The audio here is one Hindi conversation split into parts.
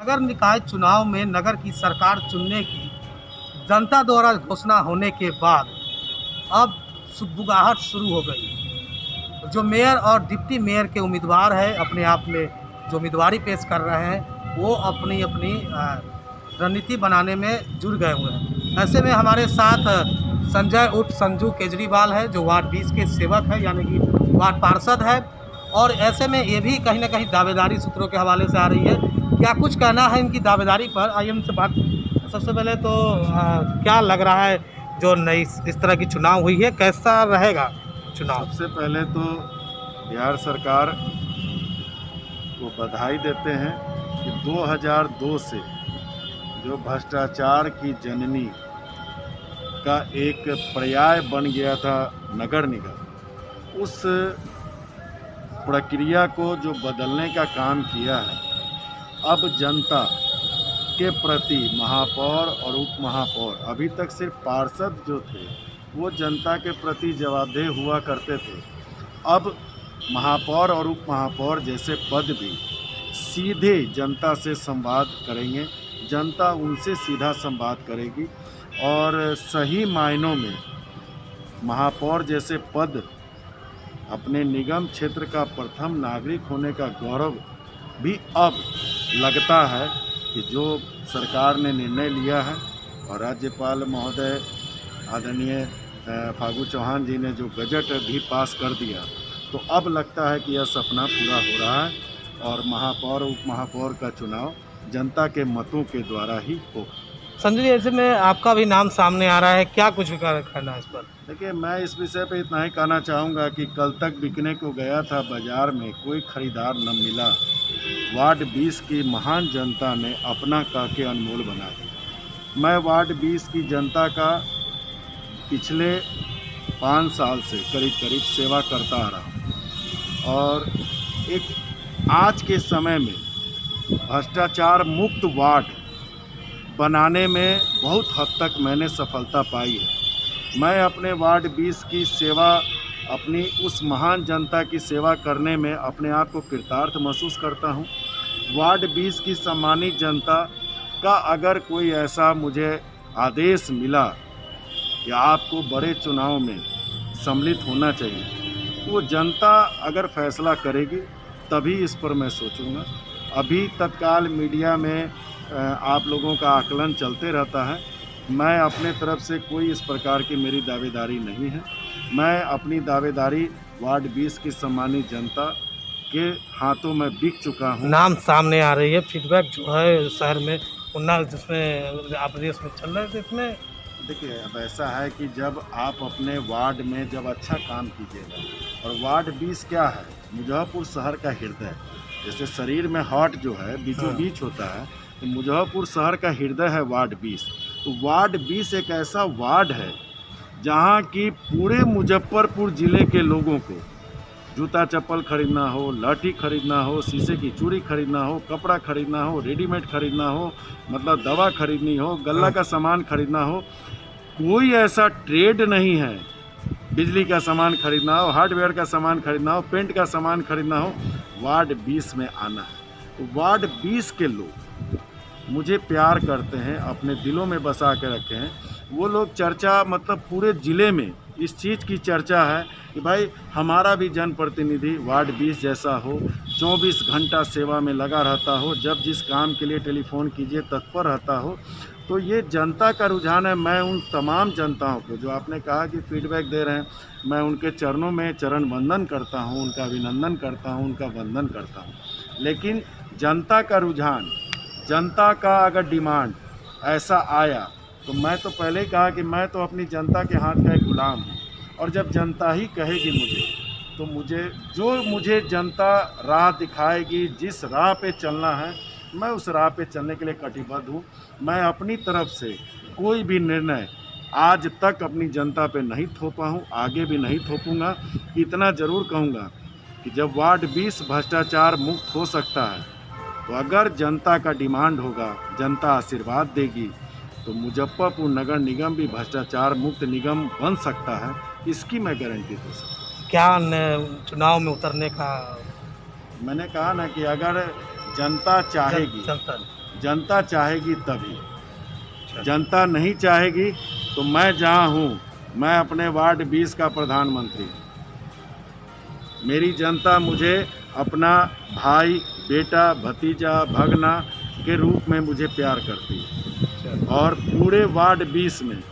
नगर निकाय चुनाव में नगर की सरकार चुनने की जनता द्वारा घोषणा होने के बाद अब सुगबुगाहट शुरू हो गई। जो मेयर और डिप्टी मेयर के उम्मीदवार हैं, अपने आप में जो उम्मीदवारी पेश कर रहे हैं, वो अपनी अपनी रणनीति बनाने में जुड़ गए हुए हैं। ऐसे में हमारे साथ संजय उर्फ संजू केजरीवाल है, जो वार्ड 20 के सेवक है, यानी कि वार्ड पार्षद है। और ऐसे में ये भी कहीं ना कहीं दावेदारी सूत्रों के हवाले से आ रही है। क्या कुछ कहना है इनकी दावेदारी पर, आइए उनसे बात। सबसे पहले तो क्या लग रहा है जो नई इस तरह की चुनाव हुई है, कैसा रहेगा चुनाव? सबसे पहले तो बिहार सरकार को बधाई देते हैं कि 2002 से जो भ्रष्टाचार की जननी का एक पर्याय बन गया था नगर निगम, उस प्रक्रिया को जो बदलने का काम किया है, अब जनता के प्रति महापौर और उप महापौर, अभी तक सिर्फ पार्षद जो थे वो जनता के प्रति जवाबदेह हुआ करते थे, अब महापौर और उप महापौर जैसे पद भी सीधे जनता से संवाद करेंगे, जनता उनसे सीधा संवाद करेगी और सही मायनों में महापौर जैसे पद अपने निगम क्षेत्र का प्रथम नागरिक होने का गौरव भी अब लगता है कि जो सरकार ने निर्णय लिया है और राज्यपाल महोदय आदरणीय फागू चौहान जी ने जो बजट भी पास कर दिया, तो अब लगता है कि यह सपना पूरा हो रहा है और महापौर उप महापौर का चुनाव जनता के मतों के द्वारा ही होगा। संजय जी, ऐसे में आपका भी नाम सामने आ रहा है, क्या कुछ कहना है इस पर? देखिए, मैं इस विषय पे इतना ही कहना चाहूँगा कि कल तक बिकने को गया था बाज़ार में, कोई ख़रीदार न मिला। वार्ड 20 की महान जनता ने अपना कह के अनमोल बना दिया। मैं वार्ड 20 की जनता का पिछले 5 साल से करीब सेवा करता आ रहा हूँ और एक आज के समय में भ्रष्टाचार मुक्त वार्ड बनाने में बहुत हद तक मैंने सफलता पाई है। मैं अपने वार्ड 20 की सेवा, अपनी उस महान जनता की सेवा करने में अपने आप को कृतार्थ महसूस करता हूं। वार्ड 20 की सम्मानित जनता का अगर कोई ऐसा मुझे आदेश मिला कि आपको बड़े चुनाव में सम्मिलित होना चाहिए, तो वो जनता अगर फैसला करेगी तभी इस पर मैं सोचूंगा। अभी तत्काल मीडिया में आप लोगों का आकलन चलते रहता है। मैं अपने तरफ से कोई इस प्रकार की मेरी दावेदारी नहीं है। मैं अपनी दावेदारी वार्ड 20 की सम्मानित जनता के हाथों में बिक चुका हूं। नाम सामने आ रही है, फीडबैक जो है शहर में उन्ना जिसमें आप देश में चल रहे थे, इसमें देखिए, अब ऐसा है कि जब आप अपने वार्ड में जब अच्छा काम कीजिएगा, और वार्ड 20 क्या है, मुजफ्फरपुर शहर का हृदय। जैसे शरीर में हार्ट जो है बीचों बीच होता है, तो मुजफ्फरपुर शहर का हृदय है वार्ड 20। तो वार्ड 20 एक ऐसा वार्ड है जहां की पूरे मुजफ्फरपुर ज़िले के लोगों को जूता चप्पल खरीदना हो, लाठी खरीदना हो, शीशे की चूड़ी खरीदना हो, कपड़ा खरीदना हो, रेडीमेड खरीदना हो, मतलब दवा खरीदनी हो, गल्ला का सामान खरीदना हो, कोई ऐसा ट्रेड नहीं है। बिजली का सामान खरीदना हो, हार्डवेयर का सामान खरीदना हो, पेंट का सामान खरीदना हो, वार्ड 20 में आना है। तो वार्ड 20 के लोग मुझे प्यार करते हैं, अपने दिलों में बसा के रखे हैं। वो लोग चर्चा, मतलब पूरे ज़िले में इस चीज़ की चर्चा है कि भाई हमारा भी जनप्रतिनिधि वार्ड 20 जैसा हो, 24 घंटा सेवा में लगा रहता हो, जब जिस काम के लिए टेलीफोन कीजिए तत्पर रहता हो। तो ये जनता का रुझान है। मैं उन तमाम जनताओं को जो आपने कहा कि फीडबैक दे रहे हैं, मैं उनके चरणों में चरण वंदन करता हूँ, उनका अभिनंदन करता हूँ, उनका वंदन करता हूँ। लेकिन जनता का रुझान, जनता का अगर डिमांड ऐसा आया, तो मैं तो पहले ही कहा कि मैं तो अपनी जनता के हाथ का एक गुलाम हूँ, और जब जनता ही कहेगी मुझे, तो मुझे जनता राह दिखाएगी, जिस राह पे चलना है मैं उस राह पे चलने के लिए कटिबद्ध हूँ। मैं अपनी तरफ से कोई भी निर्णय आज तक अपनी जनता पे नहीं थोपा हूँ, आगे भी नहीं थोपूंगा। इतना ज़रूर कहूँगा कि जब वार्ड 20 भ्रष्टाचार मुक्त हो सकता है, तो अगर जनता का डिमांड होगा, जनता आशीर्वाद देगी, तो मुजफ्फरपुर नगर निगम भी भ्रष्टाचार मुक्त निगम बन सकता है। इसकी मैं गारंटी दे सकता हूँ। क्या चुनाव में उतरने का मैंने कहा ना कि अगर जनता चाहेगी, जनता चाहेगी तभी। जनता नहीं चाहेगी तो मैं जहाँ हूँ, मैं अपने वार्ड 20 का प्रधानमंत्री हूँ। मेरी जनता मुझे अपना भाई, बेटा, भतीजा, भगना के रूप में मुझे प्यार करती है। और पूरे वार्ड 20 में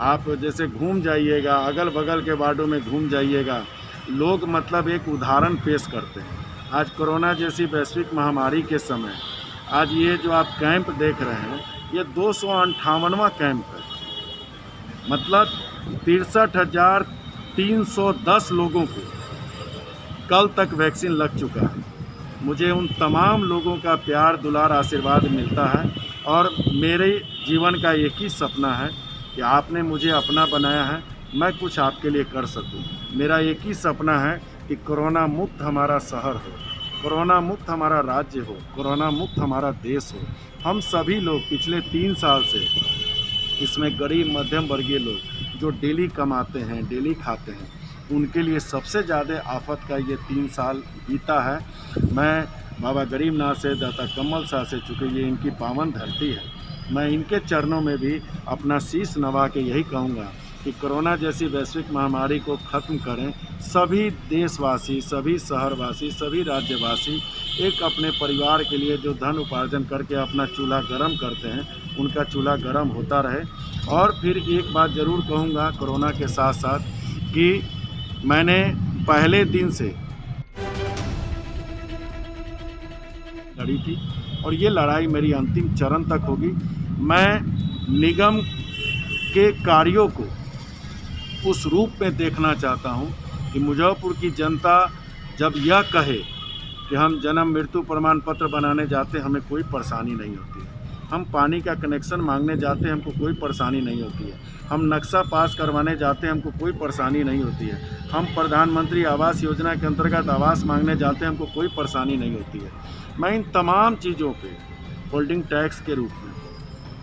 आप जैसे घूम जाइएगा, अगल बगल के वार्डों में घूम जाइएगा, लोग मतलब एक उदाहरण पेश करते हैं। आज कोरोना जैसी वैश्विक महामारी के समय आज ये जो आप कैंप देख रहे हैं, ये 258वां कैंप है। मतलब 63,310 लोगों को कल तक वैक्सीन लग चुका है। मुझे उन तमाम लोगों का प्यार, दुलार, आशीर्वाद मिलता है। और मेरे जीवन का एक ही सपना है कि आपने मुझे अपना बनाया है, मैं कुछ आपके लिए कर सकूं। मेरा एक ही सपना है कि कोरोना मुक्त हमारा शहर हो, कोरोना मुक्त हमारा राज्य हो, कोरोना मुक्त हमारा देश हो। हम सभी लोग पिछले 3 साल से, इसमें गरीब मध्यम वर्गीय लोग जो डेली कमाते हैं, डेली खाते हैं, उनके लिए सबसे ज़्यादा आफत का ये 3 साल बीता है। मैं बाबा गरीबनाथ से, दाता कमल शाह से, चूँकि ये इनकी पावन धरती है, मैं इनके चरणों में भी अपना शीश नवा के यही कहूँगा कि कोरोना जैसी वैश्विक महामारी को ख़त्म करें। सभी देशवासी, सभी शहरवासी, सभी राज्यवासी एक अपने परिवार के लिए जो धन उपार्जन करके अपना चूल्हा गर्म करते हैं, उनका चूल्हा गर्म होता रहे। और फिर एक बात ज़रूर कहूँगा कोरोना के साथ साथ कि मैंने पहले दिन से लड़ी थी और ये लड़ाई मेरी अंतिम चरण तक होगी। मैं निगम के कार्यों को उस रूप में देखना चाहता हूं कि मुजफ्फरपुर की जनता जब यह कहे कि हम जन्म मृत्यु प्रमाण पत्र बनाने जाते हैं, हमें कोई परेशानी नहीं होती है। हम पानी का कनेक्शन मांगने जाते हैं, हमको कोई परेशानी नहीं होती है। हम नक्शा पास करवाने जाते हैं, हमको कोई परेशानी नहीं होती है। हम प्रधानमंत्री आवास योजना के अंतर्गत आवास मांगने जाते हैं, हमको कोई परेशानी नहीं होती है। मैं इन तमाम चीज़ों पे होल्डिंग टैक्स के रूप में,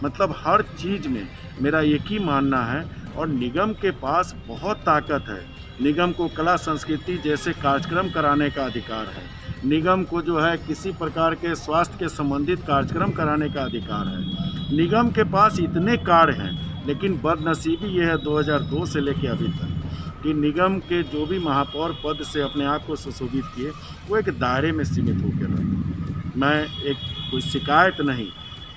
मतलब हर चीज़ में मेरा एक ही मानना है। और निगम के पास बहुत ताकत है। निगम को कला संस्कृति जैसे कार्यक्रम कराने का अधिकार है। निगम को जो है किसी प्रकार के स्वास्थ्य के संबंधित कार्यक्रम कराने का अधिकार है। निगम के पास इतने कार्य हैं, लेकिन बदनसीबी ये है 2002 से लेकर अभी तक कि निगम के जो भी महापौर पद से अपने आप को सुशोभित किए, वो एक दायरे में सीमित होकर रहे। मैं एक कोई शिकायत नहीं,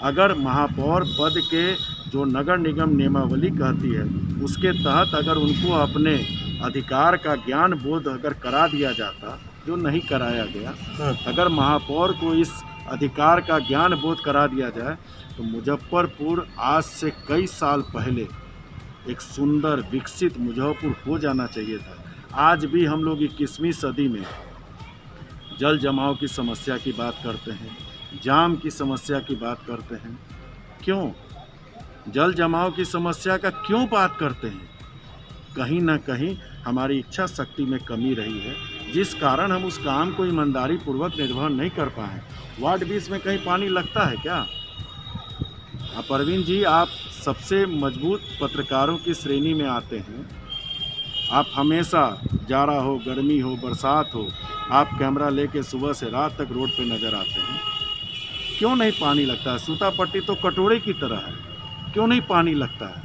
अगर महापौर पद के जो नगर निगम नियमावली कहती है, उसके तहत अगर उनको अपने अधिकार का ज्ञान बोध अगर करा दिया जाता, जो नहीं कराया गया, अगर महापौर को इस अधिकार का ज्ञान बोध करा दिया जाए, तो मुजफ्फरपुर आज से कई साल पहले एक सुंदर विकसित मुजफ्फरपुर हो जाना चाहिए था। आज भी हम लोग 21वीं सदी में जल जमाव की समस्या की बात करते हैं, जाम की समस्या की बात करते हैं। क्यों जल जमाव की समस्या का क्यों बात करते हैं? कहीं ना कहीं हमारी इच्छा शक्ति में कमी रही है, जिस कारण हम उस काम को ईमानदारी पूर्वक निर्वहन नहीं कर पाए। वार्ड 20 में कहीं पानी लगता है क्या? परवीन जी, आप सबसे मजबूत पत्रकारों की श्रेणी में आते हैं। आप हमेशा जाड़ा हो, गर्मी हो, बरसात हो, आप कैमरा लेके सुबह से रात तक रोड पे नज़र आते हैं। क्यों नहीं पानी लगता है? सूता पट्टी तो कटोरे की तरह है, क्यों नहीं पानी लगता है?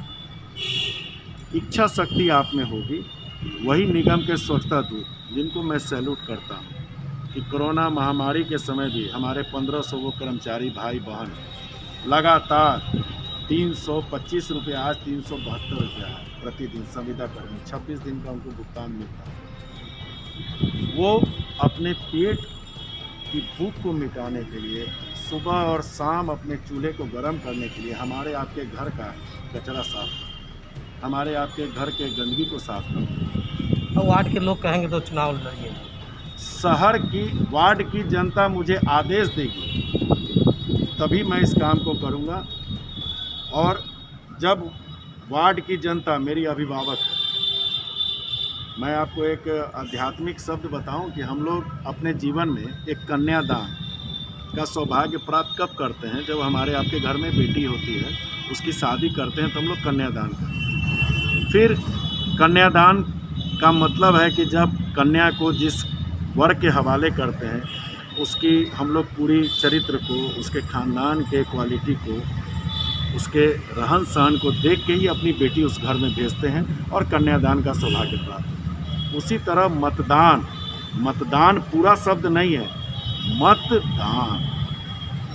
इच्छा शक्ति आप में होगी। वही निगम के स्वच्छता दूत, जिनको मैं सैल्यूट करता हूँ कि कोरोना महामारी के समय भी हमारे 1500 वो कर्मचारी भाई बहन लगातार 325 रुपये, आज 372 रुपया है प्रतिदिन संविदा कर्मी, 26 दिन का उनको भुगतान मिलता है। वो अपने पेट की भूख को मिटाने के लिए सुबह और शाम अपने चूल्हे को गर्म करने के लिए हमारे आपके घर का कचरा साफ करते, हमारे आपके घर के गंदगी को साफ करते। और वार्ड के लोग कहेंगे तो चुनाव लड़िए। शहर की वार्ड की जनता मुझे आदेश देगी तभी मैं इस काम को करूंगा। और जब वार्ड की जनता मेरी अभिभावक है, मैं आपको एक आध्यात्मिक शब्द बताऊं कि हम लोग अपने जीवन में एक कन्यादान का सौभाग्य प्राप्त कब करते हैं? जब हमारे आपके घर में बेटी होती है, उसकी शादी करते हैं तो हम लोग कन्यादान करते हैं। फिर कन्यादान का मतलब है कि जब कन्या को जिस वर के हवाले करते हैं, उसकी हम लोग पूरी चरित्र को, उसके खानदान के क्वालिटी को, उसके रहन सहन को देख के ही अपनी बेटी उस घर में भेजते हैं और कन्यादान का सौभाग्य प्राप्त होता है। उसी तरह मतदान, मतदान पूरा शब्द नहीं है, मतदान,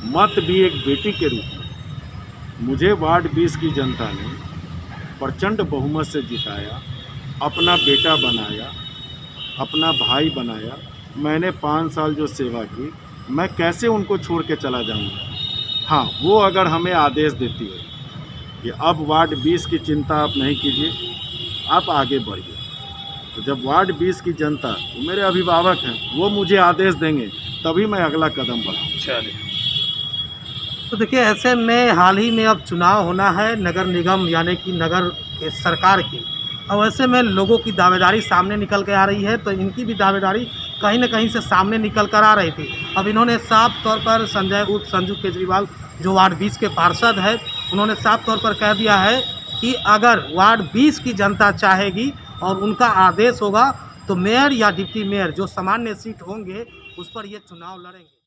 मत भी एक बेटी के रूप में मुझे वार्ड 20 की जनता ने प्रचंड बहुमत से जिताया, अपना बेटा बनाया, अपना भाई बनाया। मैंने 5 साल जो सेवा की, मैं कैसे उनको छोड़ के चला जाऊंगा। हाँ, वो अगर हमें आदेश देती है कि अब वार्ड 20 की चिंता आप नहीं कीजिए, आप आगे बढ़िए, तो जब वार्ड 20 की जनता, वो मेरे अभिभावक हैं, वो मुझे आदेश देंगे तभी मैं अगला कदम बढ़ाऊँ। चलिए, तो देखिए ऐसे में हाल ही में अब चुनाव होना है नगर निगम यानी कि नगर के सरकार की, और ऐसे में लोगों की दावेदारी सामने निकल के आ रही है, तो इनकी भी दावेदारी कहीं न कहीं से सामने निकल कर आ रही थी। अब इन्होंने साफ तौर पर संजय उर्फ संजू केजरीवाल जो वार्ड 20 के पार्षद है, उन्होंने साफ तौर पर कह दिया है कि अगर वार्ड 20 की जनता चाहेगी और उनका आदेश होगा तो मेयर या डिप्टी मेयर जो सामान्य सीट होंगे उस पर ये चुनाव लड़ेंगे।